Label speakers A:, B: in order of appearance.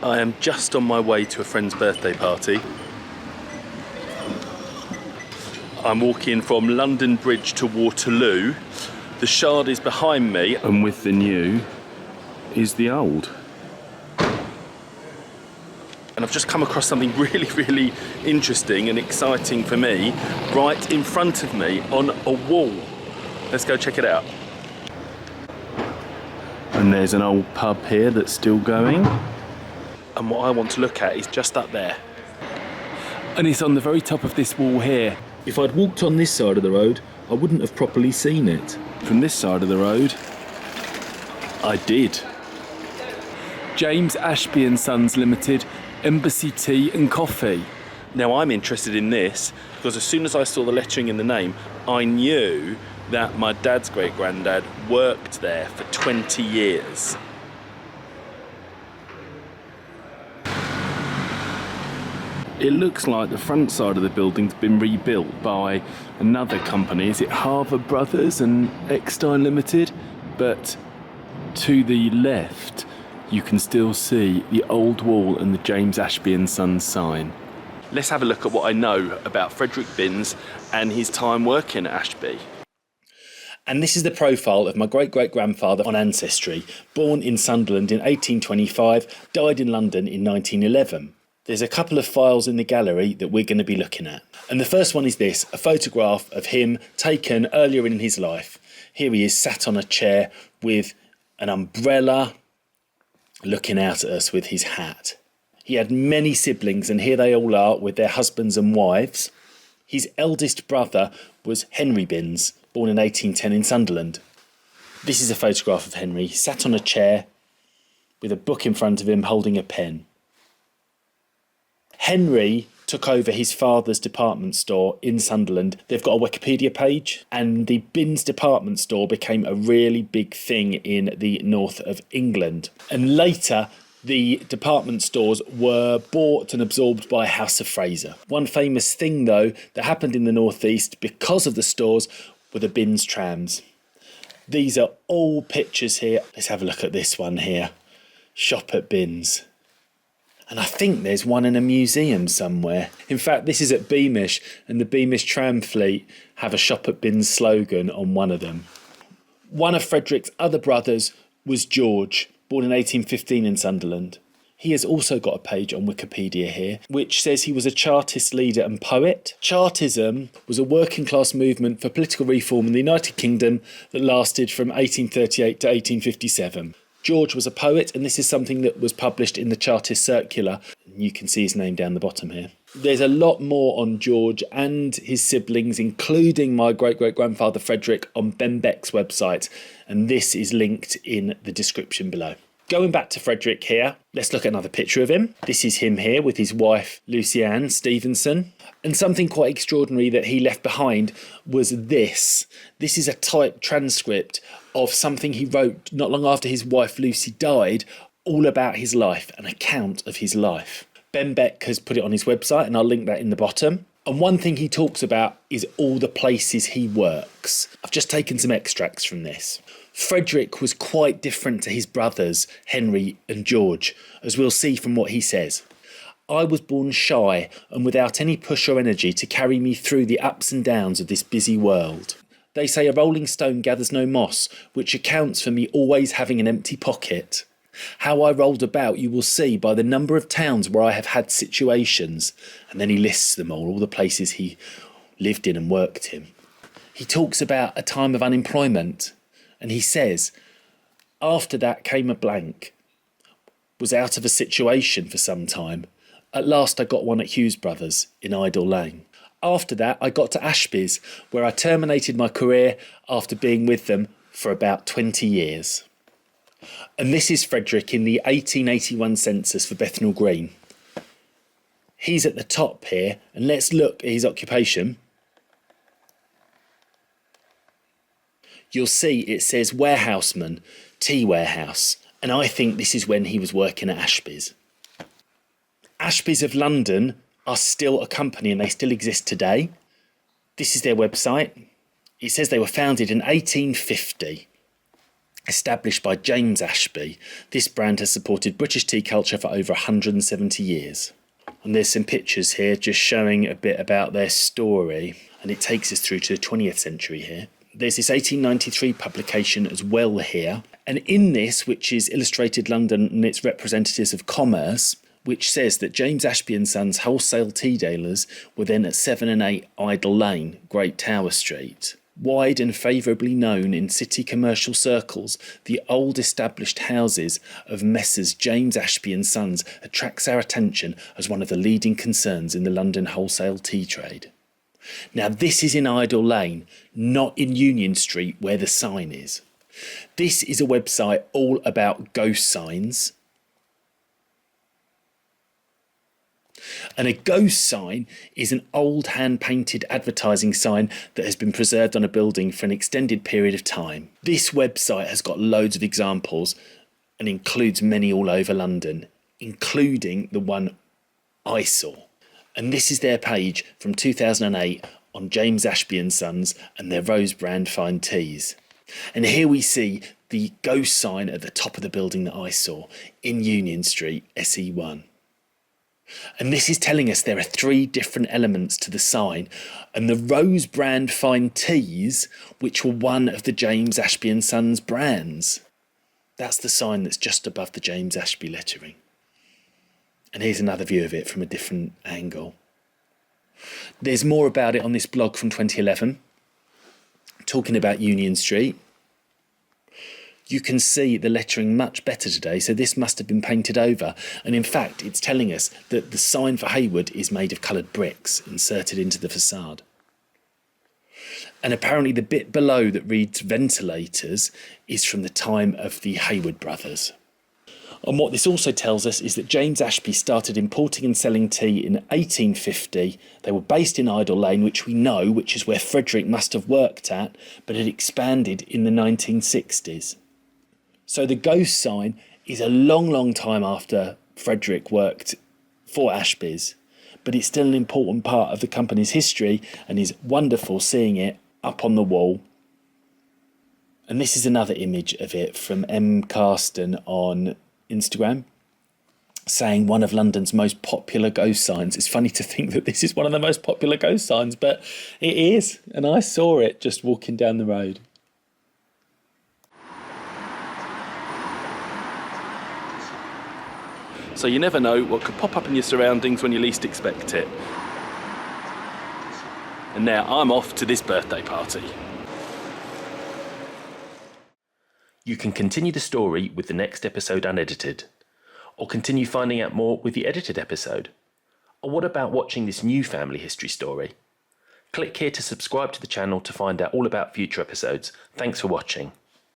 A: I am just on my way to a friend's birthday party. I'm walking from London Bridge to Waterloo. The Shard is behind me, and with the new is the old. And I've just come across something really interesting and exciting for me right in front of me on a wall. Let's go check it out. And there's an old pub here that's still going. And what I want to look at is just up there. And it's on the very top of this wall here. If I'd walked on this side of the road, I wouldn't have properly seen it. From this side of the road, I did. James Ashby Sons Limited, Embassy Tea and Coffee. Now I'm interested in this because as soon as I saw the lettering in the name, I knew that my dad's great-granddad worked there for 20 years. It looks like the front side of the building's been rebuilt by another company. Is it Hayward Brothers and Eckstein Limited? But to the left, you can still see the old wall and the James Ashby Sons sign. Let's have a look at what I know about Frederick Binns and his time working at Ashby. And this is the profile of my great-great-grandfather on Ancestry, born in Sunderland in 1825, died in London in 1911. There's a couple of files in the gallery that we're going to be looking at. And the first one is this, a photograph of him taken earlier in his life. Here he is sat on a chair with an umbrella, looking out at us with his hat. He had many siblings, and here they all are with their husbands and wives. His eldest brother was Henry Binns, born in 1810 in Sunderland. This is a photograph of Henry, sat on a chair with a book in front of him holding a pen. Henry took over his father's department store in Sunderland. They've got a Wikipedia page, and the Binns department store became a really big thing in the north of England. And later, the department stores were bought and absorbed by House of Fraser. One famous thing, though, that happened in the northeast because of the stores were the Binns trams. These are all pictures here. Let's have a look at this one here. Shop at Binns. And I think there's one in a museum somewhere. In fact, this is at Beamish, and the Beamish tram fleet have a Shop at Binns slogan on one of them. One of Frederick's other brothers was George, born in 1815 in Sunderland. He has also got a page on Wikipedia here, which says he was a Chartist leader and poet. Chartism was a working class movement for political reform in the United Kingdom that lasted from 1838 to 1857. George was a poet, and this is something that was published in the Chartist circular. You can see his name down the bottom here. There's a lot more on George and his siblings, including my great-great-grandfather Frederick, on Ben Beck's website, and this is linked in the description below. Going back to Frederick here, let's look at another picture of him. This is him here with his wife, Lucy-Anne Stephenson. And something quite extraordinary that he left behind was this. This is a typed transcript of something he wrote not long after his wife Lucy died, all about his life, an account of his life. Ben Beck has put it on his website, and I'll link that in the bottom. And one thing he talks about is all the places he works. I've just taken some extracts from this. Frederick was quite different to his brothers, Henry and George, as we'll see from what he says. I was born shy and without any push or energy to carry me through the ups and downs of this busy world. They say a rolling stone gathers no moss, which accounts for me always having an empty pocket. How I rolled about you will see by the number of towns where I have had situations. And then he lists them all the places he lived in and worked in. He talks about a time of unemployment, and he says, after that came a blank. Was out of a situation for some time. At last I got one at Hughes Brothers in Idle Lane. After that I got to Ashbys, where I terminated my career after being with them for about 20 years. And this is Frederick in the 1881 census for Bethnal Green. He's at the top here, and let's look at his occupation. You'll see it says warehouseman, tea warehouse, and I think this is when he was working at Ashbys. Ashbys of London are still a company and they still exist today. This is their website. It says they were founded in 1850. Established by James Ashby, this brand has supported British tea culture for over 170 years. And there's some pictures here just showing a bit about their story, and it takes us through to the 20th century here. There's this 1893 publication as well here, and in this, which is Illustrated London and its representatives of commerce, which says that James Ashby and Sons wholesale tea dealers were then at 7 and 8 Idle Lane, Great Tower Street. Wide and favourably known in city commercial circles, the old established houses of Messrs James Ashby and Sons attracts our attention as one of the leading concerns in the London wholesale tea trade. Now this is in Idle Lane, not in Union Street where the sign is. This is a website all about ghost signs. And a ghost sign is an old hand-painted advertising sign that has been preserved on a building for an extended period of time. This website has got loads of examples and includes many all over London, including the one I saw. And this is their page from 2008 on James Ashby and Sons and their Rose brand fine teas. And here we see the ghost sign at the top of the building that I saw in Union Street, SE1. And this is telling us there are 3 different elements to the sign, and the Rose brand fine teas, which were one of the James Ashby and Sons brands. That's the sign that's just above the James Ashby lettering. And here's another view of it from a different angle. There's more about it on this blog from 2011, talking about Union Street. You can see the lettering much better today, so this must have been painted over. And in fact, it's telling us that the sign for Hayward is made of coloured bricks inserted into the facade. And apparently the bit below that reads Ventilators is from the time of the Hayward Brothers. And what this also tells us is that James Ashby started importing and selling tea in 1850. They were based in Idle Lane, which we know, which is where Frederick must have worked at, but had expanded in the 1960s. So the ghost sign is a long, long time after Frederick worked for Ashby's, but it's still an important part of the company's history and is wonderful seeing it up on the wall. And this is another image of it from Carsten on Instagram, saying one of London's most popular ghost signs. It's funny to think that this is one of the most popular ghost signs, but it is, and I saw it just walking down the road. So you never know what could pop up in your surroundings when you least expect it. And now I'm off to this birthday party. You can continue the story with the next episode unedited, or continue finding out more with the edited episode. Or what about watching this new family history story? Click here to subscribe to the channel to find out all about future episodes. Thanks for watching.